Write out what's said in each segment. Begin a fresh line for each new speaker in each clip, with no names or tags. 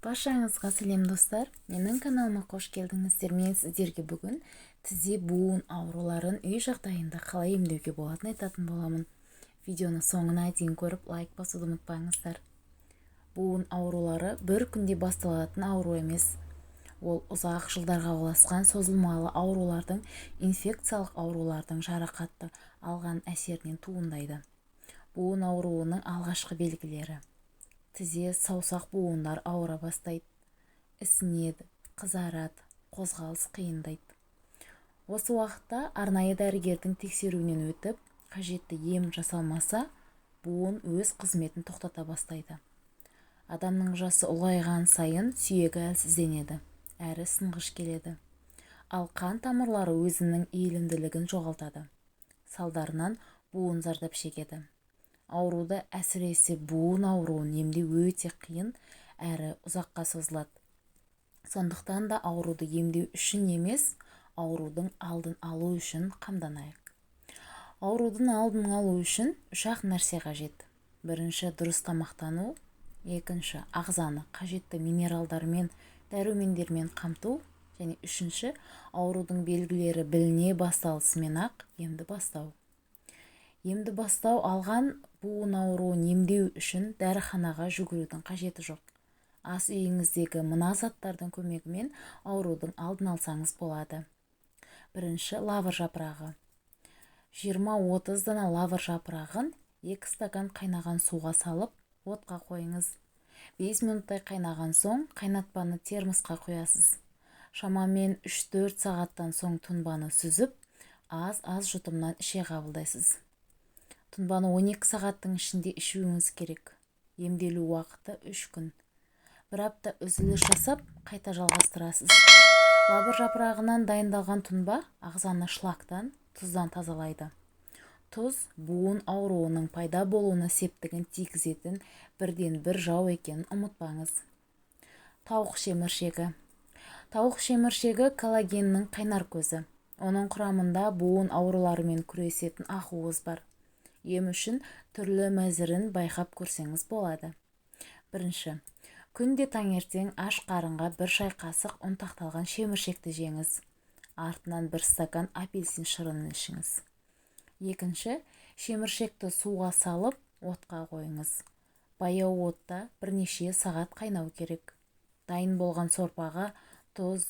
Баршаңызға сәлем достар, менің каналыма қош келдіңіздер. Мен сіздерге бүгін тізе буын ауруларын үй жағдайында қалай емдеуге болатынын айтатын боламын. Видеоны соңына дейін көріп лайк басуды ұмытпаңыздар. Буын аурулары бір күнде басталатын ауру емес. Ол ұзақ жылдарға ұласқан созылмалы аурулардың, инфекциялық аурулардың жарақатты алған әсерінен туындайды. Буын ауруының алғашқы белгілері: тізе, саусақ буындар ауыра бастайды, ісінеді, қызарады, қозғалыс қиындайды. Осы уақытта арнайы дәрігердің тексеруінен өтіп, қажетті ем жасалмаса, буын өз қызметін тоқтата бастайды. Адамның жасы ұлғайған сайын сүйегі әлсізденеді, әрі сынғыш келеді. Ал қан тамырлары өзінің иілімділігін жоғалтады. Салдарынан буын зардап шегеді. Ауруды, әсіресе буын ауруын емдеу өте қиын әрі ұзаққа созылады. Сондықтан да ауруды емдеу үшін емес, аурудың алдын алу үшін қамданайық. Аурудың алдын алу үшін 3 нәрсе қажет. Бірінші, дұрыс тамақтану. Екінші, ағзаны қажетті минералдармен, дәрумендермен қамту. Және үшінші, аурудың белгілері біліне басталысымен-ақ емді бастау. Емді бастау алған буын ауруын емдеу үшін дәріханаға жүгірудің қажеті жоқ. Ас үйіңіздегі мына заттардың көмегімен аурудың алдын алсаңыз болады. Бірінші, лавр жапырағы. 20-30 дана лавр жапырағын 2 стакан қайнаған суға салып, отқа қойыңыз. 5 минуттай қайнаған соң қайнатпаны термосқа қоясыз. Шамамен 3-4 сағаттан соң тұнбаны сүзіп, аз жұтымнан іше қабылдайсыз. Тұнбаны 12 сағаттың ішінде ішуіңіз керек. Емделу уақыты 3 күн. Бір апта үзіліс жасап, қайта жалғастырасыз. Лавр жапырағынан дайындалған тұнба ағзаны шлактан, тұздан тазалайды. Тұз буын ауруының пайда болуына септігін тигізетін бірден-бір жау екенін ұмытпаңыз. Тауық шеміршегі. Тауық шеміршегі коллагеннің қайнар көзі. Оның құрамында буын ауруларымен күресетін ақуыз бар. Ем үшін түрлі мәзірін байқап көрсеңіз болады. Бірінші, күнде таңертең аш қарынға 1 шай қасық ұнтақталған шеміршекті жеңіз. Артынан 1 стакан апельсин шырынын ішіңіз. Екінші, шеміршекті суға салып, отқа қойыңыз. Баяу отта бірнеше сағат қайнау керек. Дайын болған сорпаға тұз,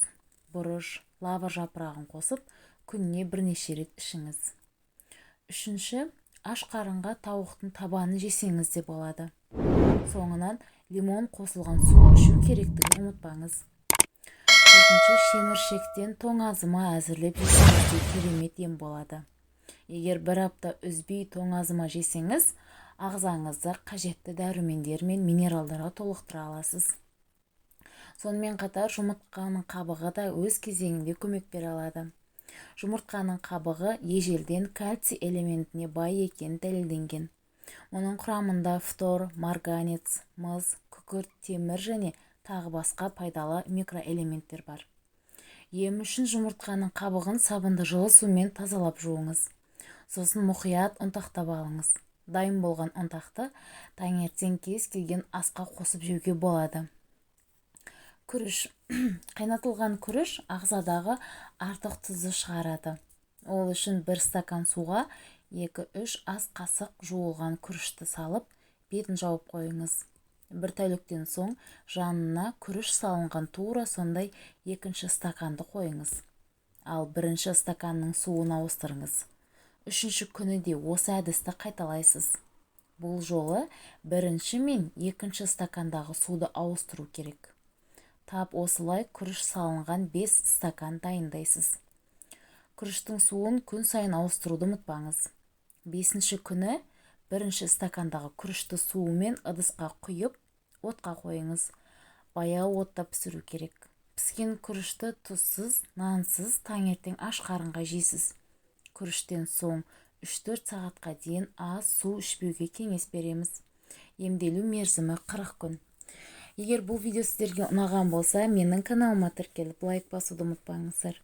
бұрыш, лавр жапырағын қосып, күніне бірнеше рет ішіңіз. Үшінші, аш қарынға тауықтың табанын жесеңіз де болады. Соңынан лимон қосылған су ішу керектігін ұмытпаңыз. Төртінші, шеміршектен тоңазыма әзірлеп жесеңіз де керемет ем болады. Егер бір апта үзбей тоңазыма жесеңіз, ағзаңызды қажетті дәрумендер мен минералдарға толықтыра аласыз. Сонымен қатар жұмыртқаның қабығы да өз кезегінде көмек бере алады. Жұмыртқаның қабығы ежелден кальций элементіне бай екені дәлелденген. Оның құрамында фтор, марганец, мыс, күкірт, темір және тағы басқа пайдалы микроэлементтер бар. Ем үшін жұмыртқаның қабығын сабынды жылы сумен тазалап жуыңыз. Сосын мұқият ұнтақтап алыңыз. Дайын болған ұнтақты таңертең кез келген асқа қосып жеуге болады. Күріш. Қайнатылған күріш ағзадағы артық тұзды шығарады. Ол үшін 1 стакан суға 2-3 ас қасық жуылған күрішті салып, бетін жауып қойыңыз. 1 тәуліктен соң жанына күріш салынған тура сондай 2-ші стаканды қойыңыз. Ал 1-ші стаканның суын ауыстырыңыз. 3-ші күні де осы әдісті қайталайсыз. Бұл жолы 1-ші мен 2-ші стакандағы суды ауыстыру керек. Тап осылай күріш салынған 5 стакан дайындайсыз. Күріштің суын күн сайын ауыстыруды ұмытпаңыз. 5-ші күні 1-ші стакандағы күрішті суымен ыдысқа құйып, отқа қойыңыз. Баяу отта пісіру керек. Піскен күрішті тұзсыз, нансыз таңертең аш қарынға жейсіз. Күріштен соң 3-4 сағатқа дейін аз су ішпеуге кеңес береміз. Емделу мерзімі 40 күн. Егер бұл видео сіздерге ұнаған болса, менің каналыма тіркеліп лайк басуды ұмытпаңыздар.